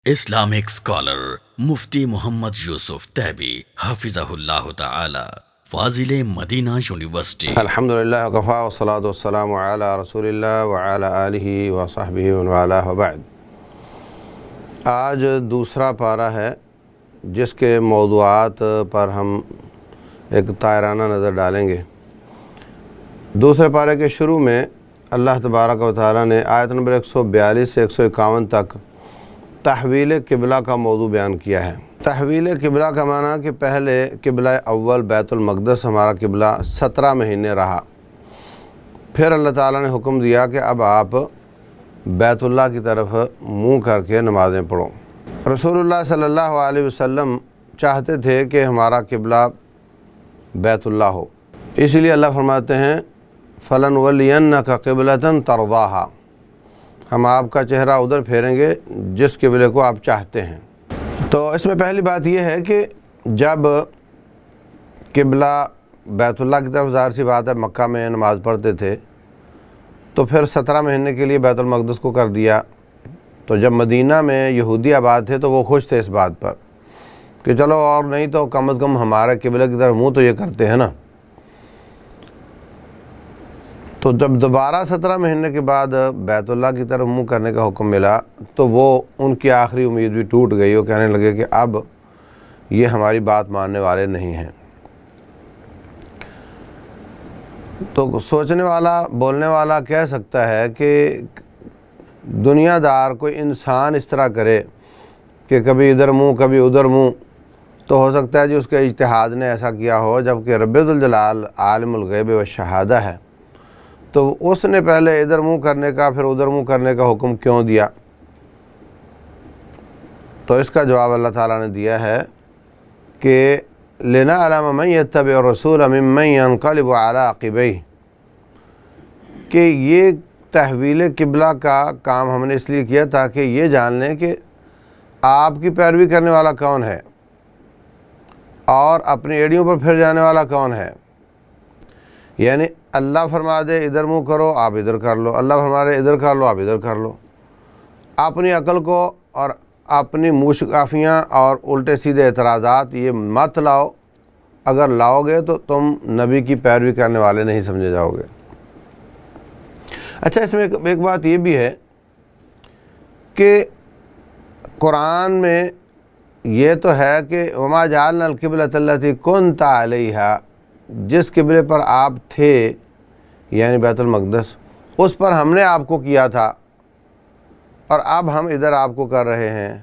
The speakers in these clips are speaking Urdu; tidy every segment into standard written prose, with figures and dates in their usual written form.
اسلامک اسکالر مفتی محمد یوسف تیبی حفظہ اللہ تعالی، فاضل مدینہ یونیورسٹی۔ الحمدللہ وکفا والصلاۃ والسلام علی رسول اللہ وعلی آلہ وصحبہ ومن والہ وبعد۔ آج دوسرا پارہ ہے جس کے موضوعات پر ہم ایک طائرانہ نظر ڈالیں گے۔ دوسرے پارے کے شروع میں اللہ تبارک و تعالیٰ نے آیت نمبر 142 سے 151 تک تحویل قبلہ کا موضوع بیان کیا ہے۔ تحویل قبلہ کا معنی کہ پہلے قبلہ اول بیت المقدس ہمارا قبلہ 17 مہینے رہا، پھر اللہ تعالیٰ نے حکم دیا کہ اب آپ بیت اللہ کی طرف منہ کر کے نمازیں پڑھو۔ رسول اللہ صلی اللہ علیہ وسلم چاہتے تھے کہ ہمارا قبلہ بیت اللہ ہو، اسی لیے اللہ فرماتے ہیں فَلَنُوَلِّيَنَّكَ قِبْلَةً تَرْضَاهَا، ہم آپ کا چہرہ ادھر پھیریں گے جس قبلے کو آپ چاہتے ہیں۔ تو اس میں پہلی بات یہ ہے کہ جب قبلہ بیت اللہ کی طرف، ظاہر سی بات ہے مکہ میں نماز پڑھتے تھے، تو پھر 17 مہینے کے لیے بیت المقدس کو کر دیا۔ تو جب مدینہ میں یہودی آباد تھے تو وہ خوش تھے اس بات پر کہ چلو اور نہیں تو کم از کم ہمارے قبلے کی طرف منہ تو یہ کرتے ہیں نا۔ تو جب دوبارہ 17 مہینے کے بعد بیت اللہ کی طرف منہ کرنے کا حکم ملا تو وہ ان کی آخری امید بھی ٹوٹ گئی۔ وہ کہنے لگے کہ اب یہ ہماری بات ماننے والے نہیں ہیں۔ تو سوچنے والا، بولنے والا کہہ سکتا ہے کہ دنیا دار کوئی انسان اس طرح کرے کہ کبھی ادھر منہ کبھی ادھر منہ، تو ہو سکتا ہے جی اس کے اجتہاد نے ایسا کیا ہو، جبکہ رب ذوالجلال عالم الغیب والشہادہ ہے، تو اس نے پہلے ادھر منہ کرنے کا پھر ادھر منہ کرنے کا حکم کیوں دیا؟ تو اس کا جواب اللہ تعالیٰ نے دیا ہے کہ لِنَعْلَمَ مَن يَتَّبِعُ الرَّسُولَ مِمَّن يَنقَلِبُ عَلَىٰ عَقِبَيْهِ، کہ یہ تحویل قبلہ کا کام ہم نے اس لیے کیا تاکہ یہ جان لیں کہ آپ کی پیروی کرنے والا کون ہے اور اپنی ایڑیوں پر پھر جانے والا کون ہے۔ یعنی اللہ فرما دے ادھر منہ کرو آپ ادھر کر لو، اللہ فرما دے ادھر کر لو آپ ادھر کر لو۔ اپنی عقل کو اور اپنی موشگافیاں اور الٹے سیدھے اعتراضات یہ مت لاؤ، اگر لاؤ گے تو تم نبی کی پیروی کرنے والے نہیں سمجھے جاؤ گے۔ اچھا، اس میں ایک بات یہ بھی ہے کہ قرآن میں یہ تو ہے کہ وَمَا جَعَلْنَا الْقِبْلَةَ الَّتِي كُنْتَ عَلَيْهَا، جس قبلے پر آپ تھے یعنی بیت المقدس، اس پر ہم نے آپ کو کیا تھا اور اب ہم ادھر آپ کو کر رہے ہیں۔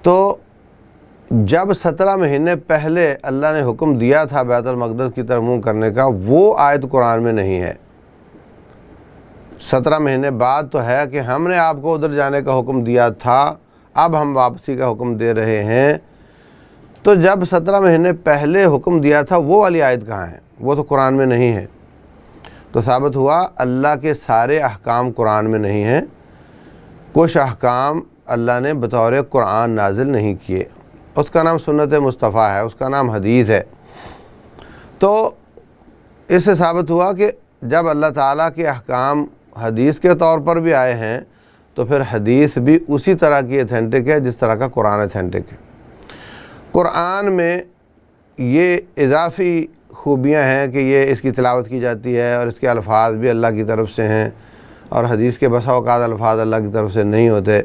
تو جب 17 مہینے پہلے اللہ نے حکم دیا تھا بیت المقدس کی طرف منہ کرنے کا، وہ آیت قرآن میں نہیں ہے۔ 17 مہینے بعد تو ہے کہ ہم نے آپ کو ادھر جانے کا حکم دیا تھا، اب ہم واپسی کا حکم دے رہے ہیں۔ تو جب 17 مہینے پہلے حکم دیا تھا وہ والی آیت کہاں ہے؟ وہ تو قرآن میں نہیں ہے۔ تو ثابت ہوا اللہ کے سارے احکام قرآن میں نہیں ہیں، کچھ احکام اللہ نے بطور قرآن نازل نہیں کیے، اس کا نام سنت مصطفیٰ ہے، اس کا نام حدیث ہے۔ تو اس سے ثابت ہوا کہ جب اللہ تعالیٰ کے احکام حدیث کے طور پر بھی آئے ہیں تو پھر حدیث بھی اسی طرح کی ایتھینٹک ہے جس طرح کا قرآن ایتھینٹک ہے۔ قرآن میں یہ اضافی خوبیاں ہیں کہ یہ اس کی تلاوت کی جاتی ہے اور اس کے الفاظ بھی اللہ کی طرف سے ہیں، اور حدیث کے بسا اوقات الفاظ اللہ کی طرف سے نہیں ہوتے،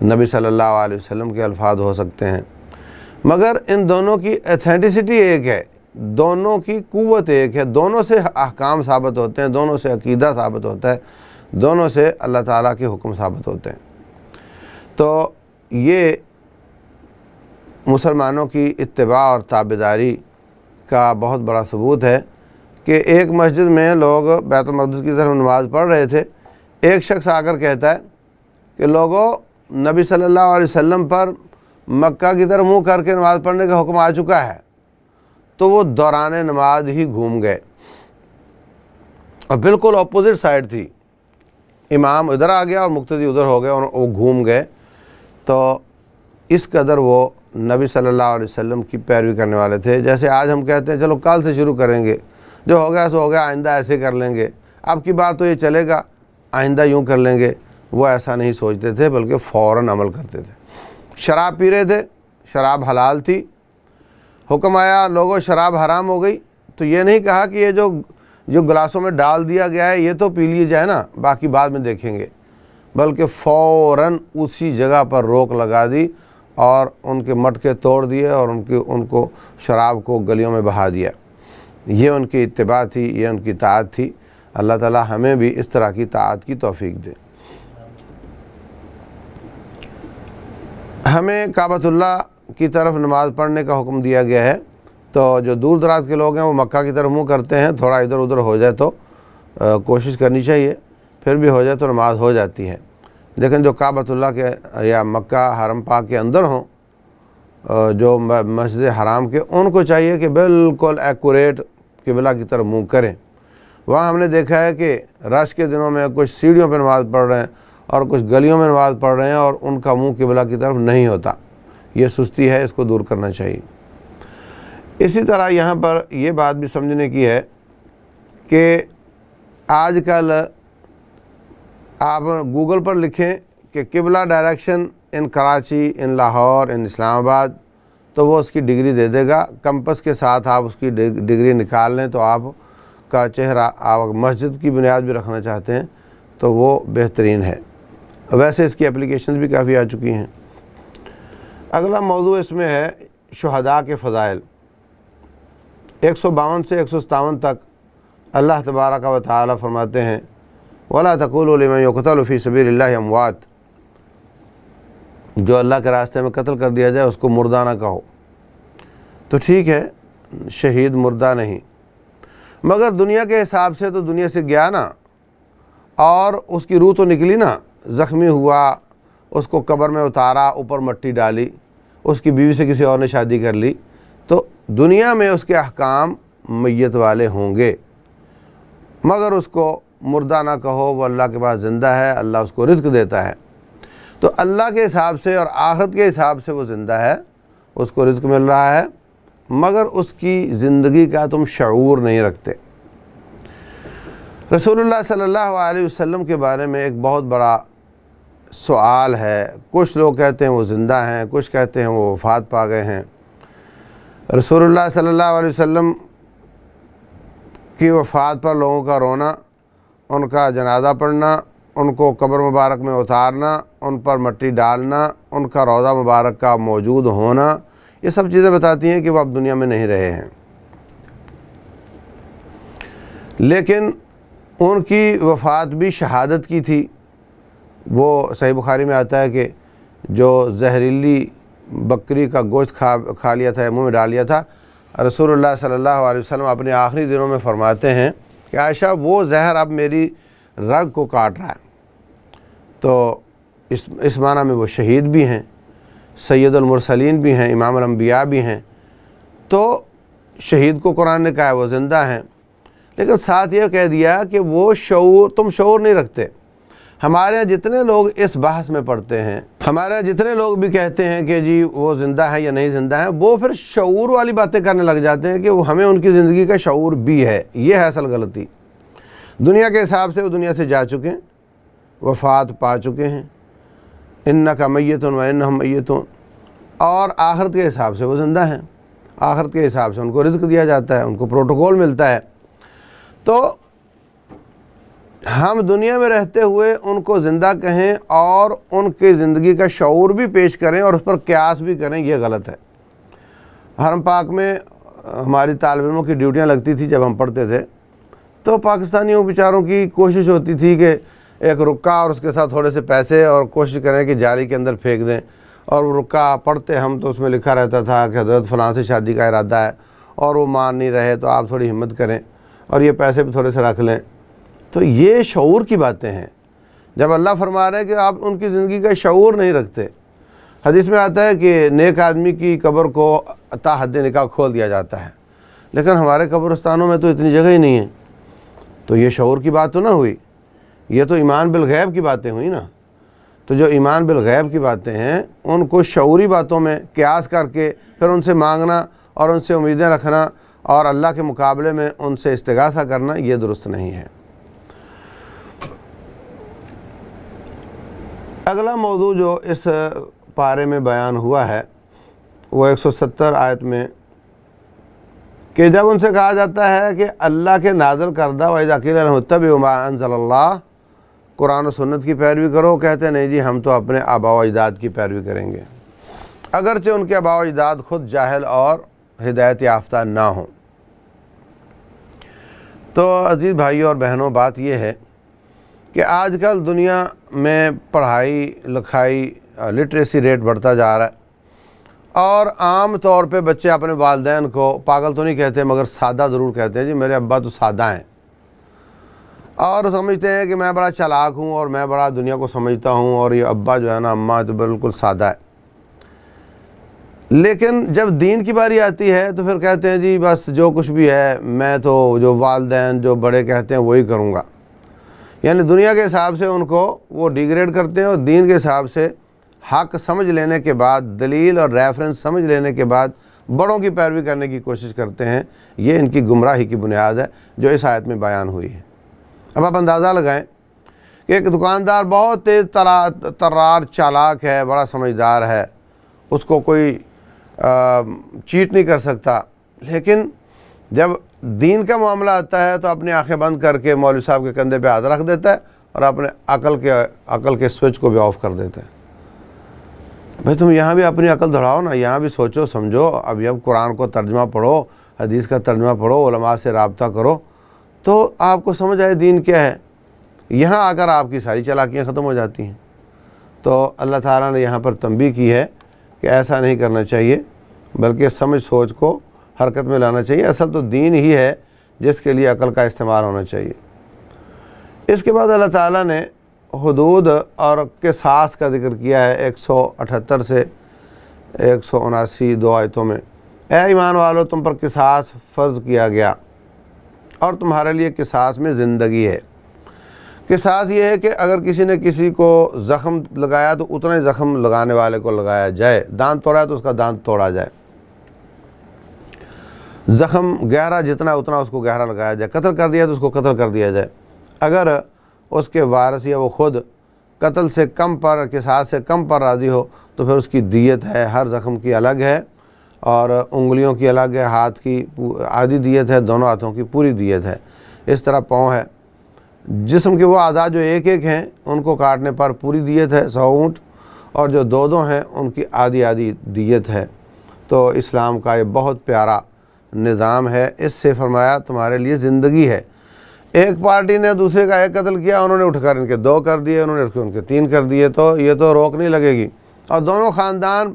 نبی صلی اللہ علیہ وسلم کے الفاظ ہو سکتے ہیں، مگر ان دونوں کی ایتھینٹسٹی ایک ہے، دونوں کی قوت ایک ہے، دونوں سے احکام ثابت ہوتے ہیں، دونوں سے عقیدہ ثابت ہوتا ہے، دونوں سے اللہ تعالیٰ کے حکم ثابت ہوتے ہیں۔ تو یہ مسلمانوں کی اتباع اور تابعداری کا بہت بڑا ثبوت ہے کہ ایک مسجد میں لوگ بیت المقدس کی طرف نماز پڑھ رہے تھے، ایک شخص آ کر کہتا ہے کہ لوگوں، نبی صلی اللہ علیہ وسلم پر مکہ کی طرف منہ کر کے نماز پڑھنے کا حکم آ چکا ہے۔ تو وہ دوران نماز ہی گھوم گئے اور بالکل اپوزٹ سائڈ تھی، امام ادھر آ گیا اور مقتدی ادھر ہو گئے اور وہ گھوم گئے۔ تو اس قدر وہ نبی صلی اللہ علیہ وسلم کی پیروی کرنے والے تھے۔ جیسے آج ہم کہتے ہیں چلو کل سے شروع کریں گے، جو ہو گیا سو ہو گیا، آئندہ ایسے کر لیں گے، اب کی بار تو یہ چلے گا، آئندہ یوں کر لیں گے۔ وہ ایسا نہیں سوچتے تھے بلکہ فوراً عمل کرتے تھے۔ شراب پی رہے تھے، شراب حلال تھی، حکم آیا لوگوں شراب حرام ہو گئی، تو یہ نہیں کہا کہ یہ جو گلاسوں میں ڈال دیا گیا ہے یہ تو پی لیے جائے نا، باقی بعد میں دیکھیں گے، بلکہ فوراً اسی جگہ پر روک لگا دی اور ان کے مٹکے توڑ دیے اور ان کو شراب کو گلیوں میں بہا دیا۔ یہ ان کی اتباع تھی، یہ ان کی طاعت تھی۔ اللہ تعالی ہمیں بھی اس طرح کی طاعت کی توفیق دے۔ ہمیں کعبۃ اللہ کی طرف نماز پڑھنے کا حکم دیا گیا ہے، تو جو دور دراز کے لوگ ہیں وہ مکہ کی طرف منہ کرتے ہیں، تھوڑا ادھر ادھر ہو جائے تو کوشش کرنی چاہیے، پھر بھی ہو جائے تو نماز ہو جاتی ہے۔ لیکن جو کعبۃ اللہ کے یا مکہ حرم پاک کے اندر ہوں، جو مسجد حرام کے، ان کو چاہیے کہ بالکل ایکوریٹ قبلہ کی طرف منہ کریں۔ وہاں ہم نے دیکھا ہے کہ رش کے دنوں میں کچھ سیڑھیوں پہ نماز پڑھ رہے ہیں اور کچھ گلیوں میں نماز پڑھ رہے ہیں اور ان کا منہ قبلہ کی طرف نہیں ہوتا۔ یہ سستی ہے، اس کو دور کرنا چاہیے۔ اسی طرح یہاں پر یہ بات بھی سمجھنے کی ہے کہ آج کل آپ گوگل پر لکھیں کہ قبلہ ڈائریکشن ان کراچی، ان لاہور، ان اسلام آباد، تو وہ اس کی ڈگری دے دے گا۔ کمپس کے ساتھ آپ اس کی ڈگری نکال لیں تو آپ کا چہرہ، آپ مسجد کی بنیاد بھی رکھنا چاہتے ہیں تو وہ بہترین ہے۔ ویسے اس کی اپلیکیشنز بھی کافی آ چکی ہیں۔ اگلا موضوع اس میں ہے شہداء کے فضائل۔ 152 سے 157 تک اللہ تبارک و تعالی فرماتے ہیں وَلَا تَقُولُوا لِمَنْ يُقْتَلُ فِي سَبِيلِ اللَّهِ أَمْوَاتٌ، جو اللہ کے راستے میں قتل کر دیا جائے اس کو مردہ نہ کہو۔ تو ٹھیک ہے، شہید مردہ نہیں، مگر دنیا کے حساب سے تو دنیا سے گیا نا، اور اس کی روح تو نکلی نا، زخمی ہوا، اس کو قبر میں اتارا، اوپر مٹی ڈالی، اس کی بیوی سے کسی اور نے شادی کر لی، تو دنیا میں اس کے احکام میت والے ہوں گے، مگر اس کو مردہ نہ کہو، وہ اللہ کے پاس زندہ ہے، اللہ اس کو رزق دیتا ہے۔ تو اللہ کے حساب سے اور آخرت کے حساب سے وہ زندہ ہے، اس کو رزق مل رہا ہے، مگر اس کی زندگی کا تم شعور نہیں رکھتے۔ رسول اللہ صلی اللہ علیہ وسلم کے بارے میں ایک بہت بڑا سوال ہے۔ کچھ لوگ کہتے ہیں وہ زندہ ہیں، کچھ کہتے ہیں وہ وفات پا گئے ہیں۔ رسول اللہ صلی اللہ علیہ وسلم کی وفات پر لوگوں کا رونا، ان کا جنازہ پڑھنا، ان کو قبر مبارک میں اتارنا، ان پر مٹی ڈالنا، ان کا روضہ مبارک کا موجود ہونا، یہ سب چیزیں بتاتی ہیں کہ وہ اب دنیا میں نہیں رہے ہیں۔ لیکن ان کی وفات بھی شہادت کی تھی۔ وہ صحیح بخاری میں آتا ہے کہ جو زہریلی بکری کا گوشت کھا لیا تھا، منہ میں ڈال لیا تھا، رسول اللہ صلی اللہ علیہ وسلم اپنے آخری دنوں میں فرماتے ہیں کہ عائشہ وہ زہر اب میری رگ کو کاٹ رہا ہے۔ تو اس معنی میں وہ شہید بھی ہیں، سید المرسلین بھی ہیں، امام الانبیاء بھی ہیں۔ تو شہید کو قرآن نے کہا ہے وہ زندہ ہیں، لیکن ساتھ یہ کہہ دیا کہ وہ شعور، تم شعور نہیں رکھتے۔ ہمارے یہاں جتنے لوگ اس بحث میں پڑھتے ہیں، ہمارے یہاں جتنے لوگ بھی کہتے ہیں کہ جی وہ زندہ ہے یا نہیں زندہ ہے، وہ پھر شعور والی باتیں کرنے لگ جاتے ہیں کہ وہ ہمیں ان کی زندگی کا شعور بھی ہے۔ یہ ہے اصل غلطی۔ دنیا کے حساب سے وہ دنیا سے جا چکے ہیں، وفات پا چکے ہیں، انک میت و انہم میتون، اور آخرت کے حساب سے وہ زندہ ہیں۔ آخرت کے حساب سے ان کو رزق دیا جاتا ہے، ان کو پروٹوکول ملتا ہے۔ تو ہم دنیا میں رہتے ہوئے ان کو زندہ کہیں اور ان کی زندگی کا شعور بھی پیش کریں اور اس پر قیاس بھی کریں، یہ غلط ہے۔ حرم پاک میں ہماری طالب علموں کی ڈیوٹیاں لگتی تھی جب ہم پڑھتے تھے، تو پاکستانیوں بیچاروں کی کوشش ہوتی تھی کہ ایک رکا اور اس کے ساتھ تھوڑے سے پیسے، اور کوشش کریں کہ جالی کے اندر پھینک دیں، اور وہ رکا پڑھتے ہم تو اس میں لکھا رہتا تھا کہ حضرت فلاں سے شادی کا ارادہ ہے، اور وہ مان نہیں رہے تو آپ تھوڑی ہمت کریں اور یہ پیسے بھی تھوڑے سے رکھ لیں۔ تو یہ شعور کی باتیں ہیں۔ جب اللہ فرما رہے ہیں کہ آپ ان کی زندگی کا شعور نہیں رکھتے۔ حدیث میں آتا ہے کہ نیک آدمی کی قبر کو تا حد نکاح کھول دیا جاتا ہے، لیکن ہمارے قبرستانوں میں تو اتنی جگہ ہی نہیں ہے۔ تو یہ شعور کی بات تو نہ ہوئی، یہ تو ایمان بالغیب کی باتیں ہوئی نا۔ تو جو ایمان بالغیب کی باتیں ہیں ان کو شعوری باتوں میں قیاس کر کے پھر ان سے مانگنا اور ان سے امیدیں رکھنا اور اللہ کے مقابلے میں ان سے استغاثہ کرنا، یہ درست نہیں ہے۔ اگلا موضوع جو اس پارے میں بیان ہوا ہے وہ 170 آیت میں، کہ جب ان سے کہا جاتا ہے کہ اللہ کے نازل کردہ وَإِذَا قِيلَ لَهُمُ اتَّبِعُوا مَا أَنزَلَ اللَّهُ، قرآن و سنت کی پیروی کرو، کہتے ہیں نہیں جی ہم تو اپنے آباء و اجداد کی پیروی کریں گے، اگرچہ ان کے آباء و اجداد خود جاہل اور ہدایت یافتہ نہ ہوں۔ تو عزیز بھائیوں اور بہنوں، بات یہ ہے کہ آج کل دنیا میں پڑھائی لکھائی لٹریسی ریٹ بڑھتا جا رہا ہے، اور عام طور پہ بچے اپنے والدین کو پاگل تو نہیں کہتے مگر سادہ ضرور کہتے ہیں، جی میرے ابا تو سادہ ہیں، اور سمجھتے ہیں کہ میں بڑا چالاک ہوں اور میں بڑا دنیا کو سمجھتا ہوں، اور یہ ابا جو ہے نا اماں تو بالکل سادہ ہے۔ لیکن جب دین کی باری آتی ہے تو پھر کہتے ہیں جی بس جو کچھ بھی ہے میں تو جو والدین جو بڑے کہتے ہیں وہی کروں گا، یعنی دنیا کے حساب سے ان کو وہ ڈیگریڈ کرتے ہیں، اور دین کے حساب سے حق سمجھ لینے کے بعد، دلیل اور ریفرنس سمجھ لینے کے بعد بڑوں کی پیروی کرنے کی کوشش کرتے ہیں۔ یہ ان کی گمراہی کی بنیاد ہے جو اس آیت میں بیان ہوئی ہے۔ اب آپ اندازہ لگائیں کہ ایک دکاندار بہت تیز ترار چالاک ہے، بڑا سمجھدار ہے، اس کو کوئی چیٹ نہیں کر سکتا، لیکن جب دین کا معاملہ آتا ہے تو اپنی آنکھیں بند کر کے مولوی صاحب کے کندھے پہ ہاتھ رکھ دیتا ہے اور اپنے عقل کے سوئچ کو بھی آف کر دیتا ہے۔ بھئی تم یہاں بھی اپنی عقل دڑاؤ نا، یہاں بھی سوچو سمجھو، اب قرآن کو ترجمہ پڑھو، حدیث کا ترجمہ پڑھو، علماء سے رابطہ کرو تو آپ کو سمجھ آئے دین کیا ہے۔ یہاں آ کر آپ کی ساری چالاکیاں ختم ہو جاتی ہیں۔ تو اللہ تعالیٰ نے یہاں پر تنبیہ کی ہے کہ ایسا نہیں کرنا چاہیے، بلکہ سمجھ سوچ کو حرکت میں لانا چاہیے۔ اصل تو دین ہی ہے جس کے لیے عقل کا استعمال ہونا چاہیے۔ اس کے بعد اللہ تعالیٰ نے حدود اور قصاص کا ذکر کیا ہے 178 سے 179 دو آیتوں میں۔ اے ایمان والو، تم پر قصاص فرض کیا گیا اور تمہارے لیے قصاص میں زندگی ہے۔ قصاص یہ ہے کہ اگر کسی نے کسی کو زخم لگایا تو اتنا ہی زخم لگانے والے کو لگایا جائے، دانت توڑا ہے تو اس کا دانت توڑا جائے، زخم گہرا جتنا اتنا اس کو گہرا لگایا جائے، قتل کر دیا تو اس کو قتل کر دیا جائے۔ اگر اس کے وارث یا وہ خود قتل سے کم پر، قصاص سے کم پر راضی ہو تو پھر اس کی دیت ہے، ہر زخم کی الگ ہے، اور انگلیوں کی الگ ہے، ہاتھ کی آدھی دیت ہے، دونوں ہاتھوں کی پوری دیت ہے۔ اس طرح پاؤں ہے، جسم کے وہ اعضاء جو ایک ایک ہیں ان کو کاٹنے پر پوری دیت ہے 100 اونٹ، اور جو دو ہیں ان کی آدھی آدھی دیت ہے۔ تو اسلام کا یہ بہت پیارا نظام ہے۔ اس سے فرمایا تمہارے لیے زندگی ہے۔ ایک پارٹی نے دوسرے کا ایک قتل کیا، انہوں نے اٹھ کر ان کے 2 کر دیے، انہوں نے اٹھ کر ان کے 3 کر دیے، تو یہ تو روک نہیں لگے گی، اور دونوں خاندان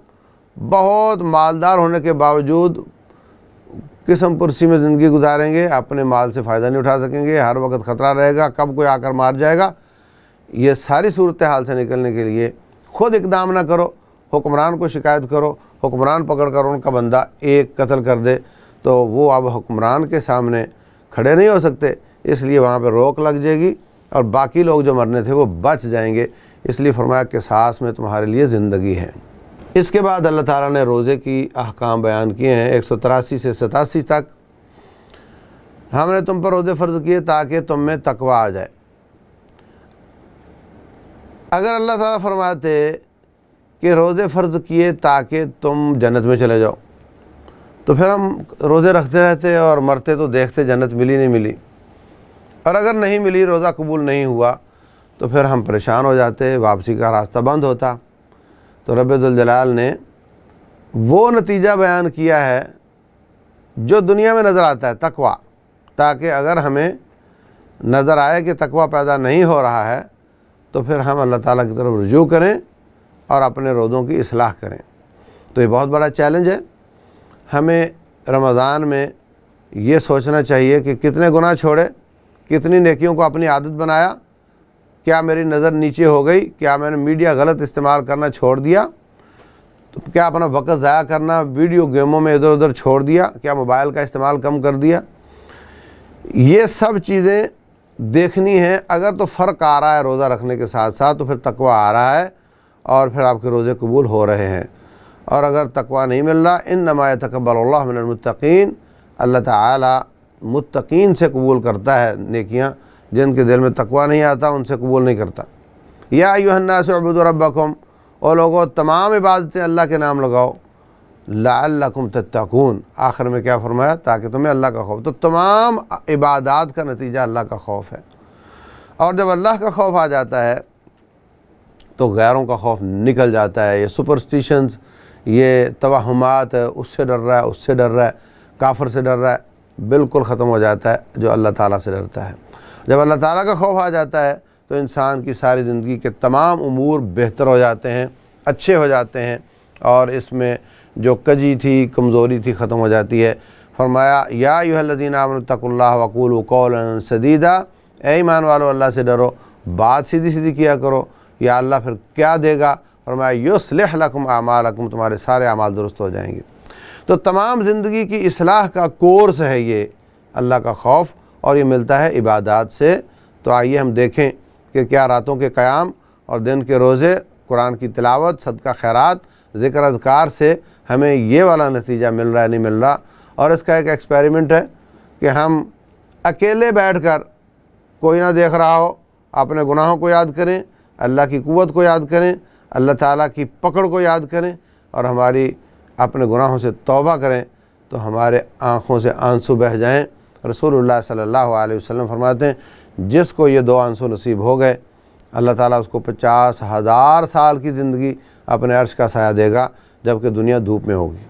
بہت مالدار ہونے کے باوجود قسم پرسی میں زندگی گزاریں گے، اپنے مال سے فائدہ نہیں اٹھا سکیں گے، ہر وقت خطرہ رہے گا کب کوئی آ کر مار جائے گا۔ یہ ساری صورتحال سے نکلنے کے لیے خود اقدام نہ کرو، حکمران کو شکایت کرو، حکمران پکڑ کر ان کا بندہ ایک قتل کر دے تو وہ اب حکمران کے سامنے کھڑے نہیں ہو سکتے، اس لیے وہاں پہ روک لگ جائے گی اور باقی لوگ جو مرنے تھے وہ بچ جائیں گے۔ اس لیے فرمایا کہ قصاص میں تمہارے لیے زندگی ہے۔ اس کے بعد اللہ تعالیٰ نے روزے کی احکام بیان کیے ہیں 183 سے 87 تک۔ ہم نے تم پر روزے فرض کیے تاکہ تم میں تقوی آ جائے۔ اگر اللہ تعالیٰ فرماتے کہ روزے فرض کیے تاکہ تم جنت میں چلے جاؤ تو پھر ہم روزے رکھتے رہتے اور مرتے تو دیکھتے جنت ملی نہیں ملی، اور اگر نہیں ملی، روزہ قبول نہیں ہوا تو پھر ہم پریشان ہو جاتے، واپسی کا راستہ بند ہوتا۔ تو رب ذوالجلال نے وہ نتیجہ بیان کیا ہے جو دنیا میں نظر آتا ہے، تقوی، تاکہ اگر ہمیں نظر آئے کہ تقوی پیدا نہیں ہو رہا ہے تو پھر ہم اللہ تعالیٰ کی طرف رجوع کریں اور اپنے روزوں کی اصلاح کریں۔ تو یہ بہت بڑا چیلنج ہے۔ ہمیں رمضان میں یہ سوچنا چاہیے کہ کتنے گناہ چھوڑے، کتنی نیکیوں کو اپنی عادت بنایا، کیا میری نظر نیچے ہو گئی، کیا میں نے میڈیا غلط استعمال کرنا چھوڑ دیا، تو کیا اپنا وقت ضائع کرنا ویڈیو گیموں میں ادھر ادھر چھوڑ دیا، کیا موبائل کا استعمال کم کر دیا۔ یہ سب چیزیں دیکھنی ہیں۔ اگر تو فرق آ رہا ہے روزہ رکھنے کے ساتھ ساتھ تو پھر تقوی آ رہا ہے اور پھر آپ کے روزے قبول ہو رہے ہیں، اور اگر تقوی نہیں مل رہا، انما یتقبل اللہ من المتقین، اللہ تعالیٰ متقین سے قبول کرتا ہے نیکیاں، جن کے دل میں تقوی نہیں آتا ان سے قبول نہیں کرتا۔ یا ایھا الناس اعبدوا ربکم، اور لوگوں تمام عبادتیں اللہ کے نام لگاؤ، لعلکم تتقون، آخر میں کیا فرمایا؟ تاکہ تمہیں اللہ کا خوف۔ تو تمام عبادات کا نتیجہ اللہ کا خوف ہے، اور جب اللہ کا خوف آ جاتا ہے تو غیروں کا خوف نکل جاتا ہے۔ یہ سپرسٹیشنز، یہ توہمات، اس سے ڈر رہا ہے، اس سے ڈر رہا ہے، کافر سے ڈر رہا ہے، بالکل ختم ہو جاتا ہے جو اللہ تعالیٰ سے ڈرتا ہے۔ جب اللہ تعالیٰ کا خوف آ جاتا ہے تو انسان کی ساری زندگی کے تمام امور بہتر ہو جاتے ہیں، اچھے ہو جاتے ہیں، اور اس میں جو کجی تھی، کمزوری تھی، ختم ہو جاتی ہے۔ فرمایا یا ایھا الذین آمنوا اتقوا اللہ وقولوا قولا سدیدا، اے ایمان والو اللہ سے ڈرو، بات سیدھی سیدھی کیا کرو، یا اللہ پھر کیا دے گا؟ فرمایا یصلح لکم اعمالکم، تمہارے سارے اعمال درست ہو جائیں گے۔ تو تمام زندگی کی اصلاح کا کورس ہے یہ اللہ کا خوف، اور یہ ملتا ہے عبادات سے۔ تو آئیے ہم دیکھیں کہ کیا راتوں کے قیام اور دن کے روزے، قرآن کی تلاوت، صدقہ خیرات، ذکر اذکار سے ہمیں یہ والا نتیجہ مل رہا ہے نہیں مل رہا۔ اور اس کا ایک ایکسپیریمنٹ ہے کہ ہم اکیلے بیٹھ کر، کوئی نہ دیکھ رہا ہو، اپنے گناہوں کو یاد کریں، اللہ کی قوت کو یاد کریں، اللہ تعالیٰ کی پکڑ کو یاد کریں، اور ہماری اپنے گناہوں سے توبہ کریں، تو ہمارے آنکھوں سے آنسو بہہ جائیں۔ رسول اللہ صلی اللہ علیہ وسلم فرماتے ہیں جس کو یہ دو آنسو نصیب ہو گئے، اللہ تعالیٰ اس کو 50,000 سال کی زندگی اپنے عرش کا سایہ دے گا، جبکہ دنیا دھوپ میں ہوگی۔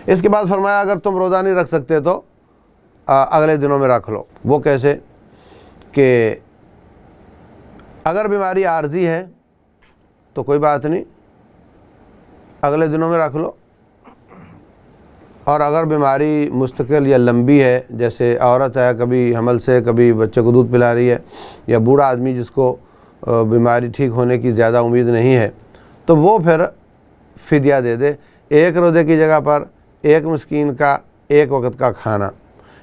اس کے بعد فرمایا اگر تم روزہ نہیں رکھ سکتے تو اگلے دنوں میں رکھ لو۔ وہ کیسے؟ کہ اگر بیماری عارضی ہے تو کوئی بات نہیں، اگلے دنوں میں رکھ لو، اور اگر بیماری مستقل یا لمبی ہے، جیسے عورت ہے کبھی حمل سے، کبھی بچے کو دودھ پلا رہی ہے، یا بوڑھا آدمی جس کو بیماری ٹھیک ہونے کی زیادہ امید نہیں ہے، تو وہ پھر فدیہ دے دے۔ ایک روزے کی جگہ پر ایک مسکین کا ایک وقت کا کھانا،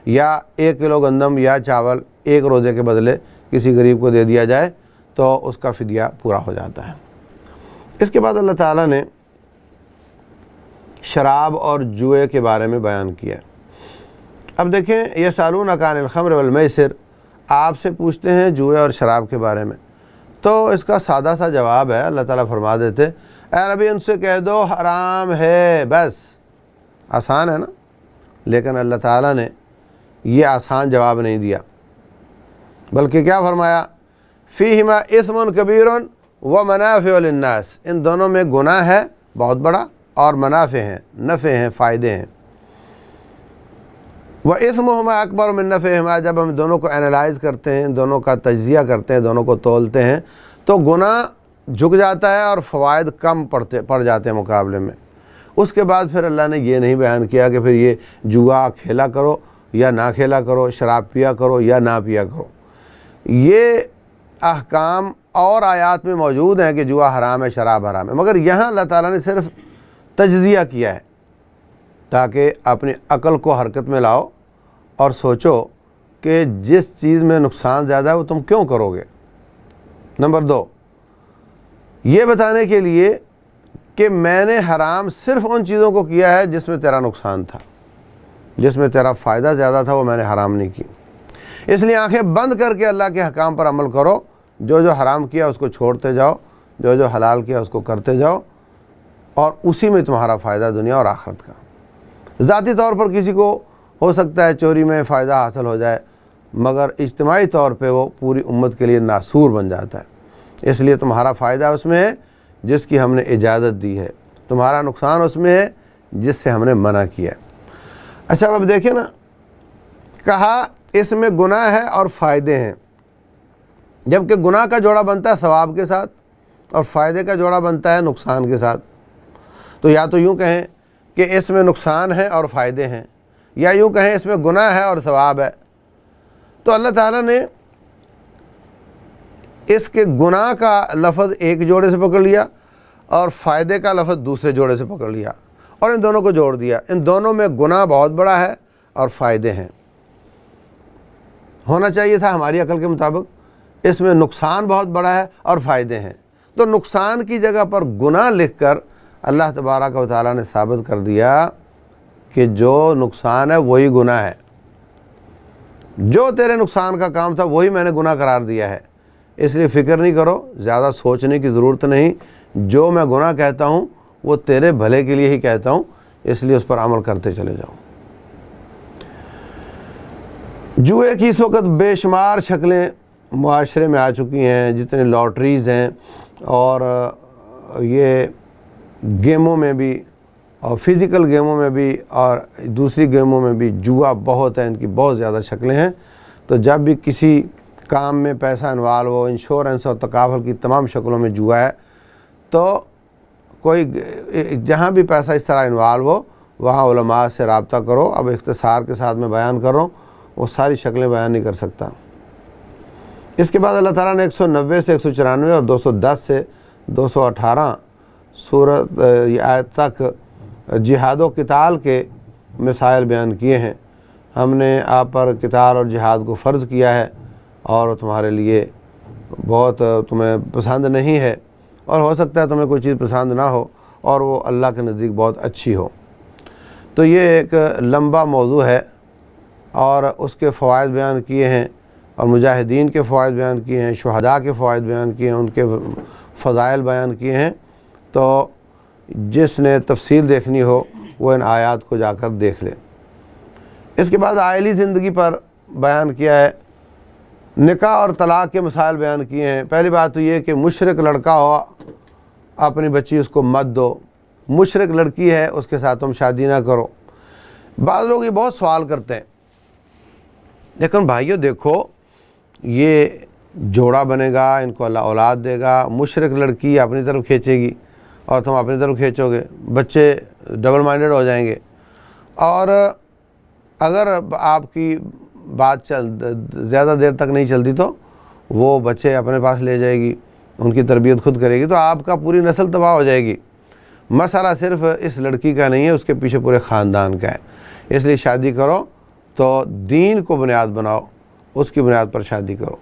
یا 1 کلو گندم یا چاول ایک روزے کے بدلے کسی غریب کو دے دیا جائے تو اس کا فدیہ پورا ہو جاتا ہے۔ اس کے بعد اللہ تعالیٰ نے شراب اور جوئے کے بارے میں بیان کیا۔ اب دیکھیں، یسألونک عن الخمر والمیسر، آپ سے پوچھتے ہیں جوئے اور شراب کے بارے میں، تو اس کا سادہ سا جواب ہے، اللہ تعالیٰ فرما دیتے اے نبی ان سے کہہ دو حرام ہے، بس۔ آسان ہے نا؟ لیکن اللہ تعالیٰ نے یہ آسان جواب نہیں دیا، بلکہ کیا فرمایا؟ فیہما اثم کبیر ومنافع للناس، ان دونوں میں گناہ ہے بہت بڑا، اور منافع ہیں، نفع ہیں، فائدے ہیں۔ وَإِثْمُهُمَا أَكْبَرُ مِن نَفْعِهِمَا، جب ہم دونوں کو انالائز کرتے ہیں، دونوں کا تجزیہ کرتے ہیں، دونوں کو تولتے ہیں، تو گناہ جھک جاتا ہے اور فوائد کم پڑ جاتے ہیں مقابلے میں۔ اس کے بعد پھر اللہ نے یہ نہیں بیان کیا کہ پھر یہ جوا کھیلا کرو یا نہ کھیلا کرو، شراب پیا کرو یا نہ پیا کرو۔ یہ احکام اور آیات میں موجود ہیں کہ جوا حرام ہے، شراب حرام ہے، مگر یہاں اللہ تعالیٰ نے صرف تجزیہ کیا ہے تاکہ اپنی عقل کو حرکت میں لاؤ اور سوچو کہ جس چیز میں نقصان زیادہ ہے وہ تم کیوں کرو گے۔ نمبر 2، یہ بتانے کے لیے کہ میں نے حرام صرف ان چیزوں کو کیا ہے جس میں تیرا نقصان تھا، جس میں تیرا فائدہ زیادہ تھا وہ میں نے حرام نہیں کی۔ اس لیے آنکھیں بند کر کے اللہ کے حکام پر عمل کرو، جو جو حرام کیا اس کو چھوڑتے جاؤ، جو جو حلال کیا اس کو کرتے جاؤ، اور اسی میں تمہارا فائدہ دنیا اور آخرت کا۔ ذاتی طور پر کسی کو ہو سکتا ہے چوری میں فائدہ حاصل ہو جائے، مگر اجتماعی طور پہ وہ پوری امت کے لیے ناسور بن جاتا ہے۔ اس لیے تمہارا فائدہ اس میں ہے جس کی ہم نے اجازت دی ہے، تمہارا نقصان اس میں ہے جس سے ہم نے منع کیا ہے۔ اچھا اب دیکھیں نا، کہا اس میں گناہ ہے اور فائدے ہیں، جبکہ گناہ کا جوڑا بنتا ہے ثواب کے ساتھ اور فائدے کا جوڑا بنتا ہے نقصان کے ساتھ۔ تو یا تو یوں کہیں کہ اس میں نقصان ہے اور فائدے ہیں، یا یوں کہیں اس میں گناہ ہے اور ثواب ہے۔ تو اللہ تعالیٰ نے اس کے گناہ کا لفظ ایک جوڑے سے پکڑ لیا اور فائدے کا لفظ دوسرے جوڑے سے پکڑ لیا، اور ان دونوں کو جوڑ دیا۔ ان دونوں میں گناہ بہت بڑا ہے اور فائدے ہیں۔ ہونا چاہیے تھا ہماری عقل کے مطابق اس میں نقصان بہت بڑا ہے اور فائدے ہیں، تو نقصان کی جگہ پر گناہ لکھ کر اللہ تبارک و تعالیٰ نے ثابت کر دیا کہ جو نقصان ہے وہی گناہ ہے، جو تیرے نقصان کا کام تھا وہی میں نے گناہ قرار دیا ہے۔ اس لیے فکر نہیں کرو، زیادہ سوچنے کی ضرورت نہیں، جو میں گناہ کہتا ہوں وہ تیرے بھلے کے لیے ہی کہتا ہوں، اس لیے اس پر عمل کرتے چلے جاؤ۔ جوئے کی اس وقت بے شمار شکلیں معاشرے میں آ چکی ہیں، جتنے لاٹریز ہیں، اور یہ گیموں میں بھی، اور فزیکل گیموں میں بھی، اور دوسری گیموں میں بھی جوا بہت ہے، ان کی بہت زیادہ شکلیں ہیں۔ تو جب بھی کسی کام میں پیسہ انوالو ہو، انشورنس اور تکافل کی تمام شکلوں میں جوا ہے، تو کوئی جہاں بھی پیسہ اس طرح انوالو ہو وہاں علماء سے رابطہ کرو۔ اب اختصار کے ساتھ میں بیان کر رہا ہوں، وہ ساری شکلیں بیان نہیں کر سکتا۔ اس کے بعد اللہ تعالیٰ نے 190 سے 194 اور 210 سے 218 سورت آیت تک جہاد و قتال کے مسائل بیان کیے ہیں۔ ہم نے آپ پر قتال اور جہاد کو فرض کیا ہے، اور تمہارے لیے بہت تمہیں پسند نہیں ہے، اور ہو سکتا ہے تمہیں کوئی چیز پسند نہ ہو اور وہ اللہ کے نزدیک بہت اچھی ہو۔ تو یہ ایک لمبا موضوع ہے، اور اس کے فوائد بیان کیے ہیں، اور مجاہدین کے فوائد بیان کیے ہیں، شہداء کے فوائد بیان کیے ہیں، ان کے فضائل بیان کیے ہیں۔ تو جس نے تفصیل دیکھنی ہو وہ ان آیات کو جا کر دیکھ لے۔ اس کے بعد عائلی زندگی پر بیان کیا ہے، نکاح اور طلاق کے مسائل بیان کیے ہیں۔ پہلی بات تو یہ کہ مشرک لڑکا ہو، اپنی بچی اس کو مت دو، مشرک لڑکی ہے اس کے ساتھ تم شادی نہ کرو۔ بعض لوگ یہ بہت سوال کرتے ہیں، لیکن بھائیو دیکھو، یہ جوڑا بنے گا، ان کو اللہ اولاد دے گا، مشرک لڑکی اپنی طرف کھینچے گی اور تم اپنی طرف کھینچو گے، بچے ڈبل مائنڈڈ ہو جائیں گے، اور اگر آپ کی بات زیادہ دیر تک نہیں چلتی تو وہ بچے اپنے پاس لے جائے گی، ان کی تربیت خود کرے گی، تو آپ کا پوری نسل تباہ ہو جائے گی۔ مسئلہ صرف اس لڑکی کا نہیں ہے، اس کے پیچھے پورے خاندان کا ہے۔ اس لیے شادی کرو تو دین کو بنیاد بناؤ، اس کی بنیاد پر شادی کرو۔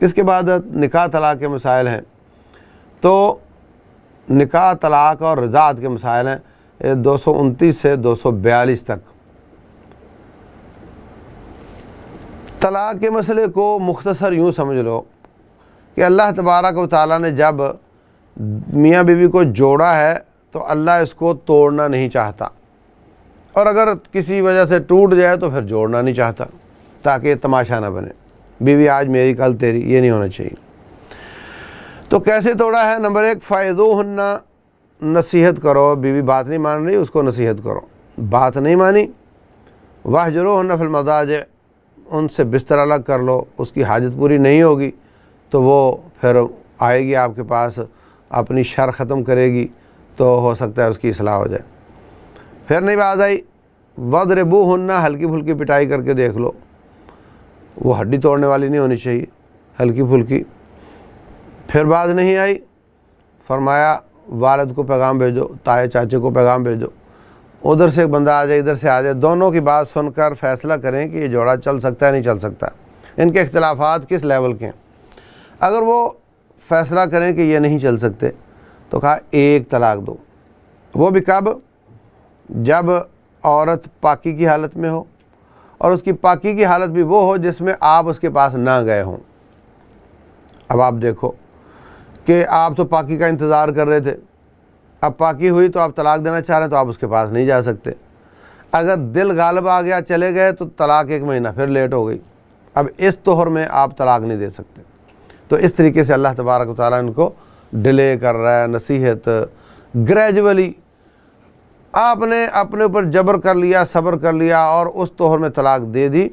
اس کے بعد نکاح طلاق کے مسائل ہیں، تو نکاح طلاق اور رضاعت کے مسائل ہیں 229 سے 242 تک۔ طلاق کے مسئلے کو مختصر یوں سمجھ لو کہ اللہ تبارک و تعالیٰ نے جب میاں بیوی کو جوڑا ہے تو اللہ اس کو توڑنا نہیں چاہتا، اور اگر کسی وجہ سے ٹوٹ جائے تو پھر جوڑنا نہیں چاہتا، تاکہ یہ تماشا نہ بنے، بیوی آج میری کل تیری، یہ نہیں ہونا چاہیے۔ تو کیسے توڑا ہے؟ نمبر 1، فائدوہن، نصیحت کرو، بیوی بات نہیں مان رہی اس کو نصیحت کرو، بات نہیں مانی، واہجروہن فی المضاجع، ان سے بستر الگ کر لو، اس کی حاجت پوری نہیں ہوگی تو وہ پھر آئے گی آپ کے پاس، اپنی شر ختم کرے گی، تو ہو سکتا ہے اس کی اصلاح ہو جائے۔ پھر نہیں باز آئی، وَاضْرِبُوهُنَّ، ہلکی پھلکی پٹائی کر کے دیکھ لو، وہ ہڈی توڑنے والی نہیں ہونی چاہیے، ہلکی پھلکی۔ پھر باز نہیں آئی، فرمایا والد کو پیغام بھیجو، تائے چاچے کو پیغام بھیجو، ادھر سے ایک بندہ آ جائے، ادھر سے آ جائے، دونوں کی بات سن کر فیصلہ کریں کہ یہ جوڑا چل سکتا ہے نہیں چل سکتا، ان کے اختلافات کس لیول کے ہیں۔ اگر وہ فیصلہ کریں کہ یہ نہیں چل سکتے تو کہا ایک طلاق دو، وہ بھی کب؟ جب عورت پاکی کی حالت میں ہو، اور اس کی پاکی کی حالت بھی وہ ہو جس میں آپ اس کے پاس نہ گئے ہوں۔ اب آپ دیکھو کہ آپ تو پاکی کا انتظار کر رہے تھے، اب پاکی ہوئی تو آپ طلاق دینا چاہ رہے ہیں تو آپ اس کے پاس نہیں جا سکتے۔ اگر دل غالب آ گیا چلے گئے تو طلاق 1 مہینہ پھر لیٹ ہو گئی، اب اس طہر میں آپ طلاق نہیں دے سکتے۔ تو اس طریقے سے اللہ تبارک و تعالیٰ ان کو ڈیلے کر رہا ہے، نصیحت گریجولی۔ آپ نے اپنے اوپر جبر کر لیا، صبر کر لیا اور اس طہر میں طلاق دے دی،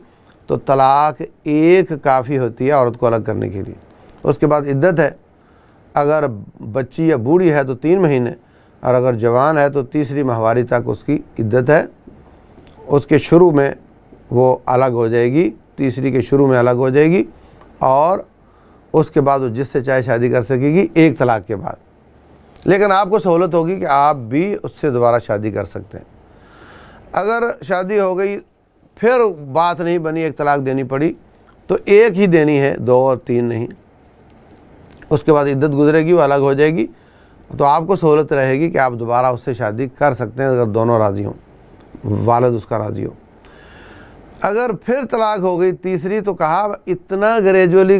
تو طلاق 1 کافی ہوتی ہے عورت کو الگ کرنے کے لیے۔ اس کے بعد عدت ہے، اگر بچی یا بوڑھی ہے تو 3 مہینے، اور اگر جوان ہے تو تیسری ماہواری تک اس کی عدت ہے۔ اس کے شروع میں وہ الگ ہو جائے گی، تیسری کے شروع میں الگ ہو جائے گی، اور اس کے بعد وہ جس سے چاہے شادی کر سکے گی 1 طلاق کے بعد۔ لیکن آپ کو سہولت ہوگی کہ آپ بھی اس سے دوبارہ شادی کر سکتے ہیں۔ اگر شادی ہو گئی پھر بات نہیں بنی، 1 طلاق دینی پڑی، تو 1 ہی دینی ہے، 2 اور 3 نہیں۔ اس کے بعد عدت گزرے گی، وہ الگ ہو جائے گی، تو آپ کو سہولت رہے گی کہ آپ دوبارہ اس سے شادی کر سکتے ہیں اگر دونوں راضی ہوں، والد اس کا راضی ہو۔ اگر پھر طلاق ہو گئی تیسری، تو کہا اتنا گریجولی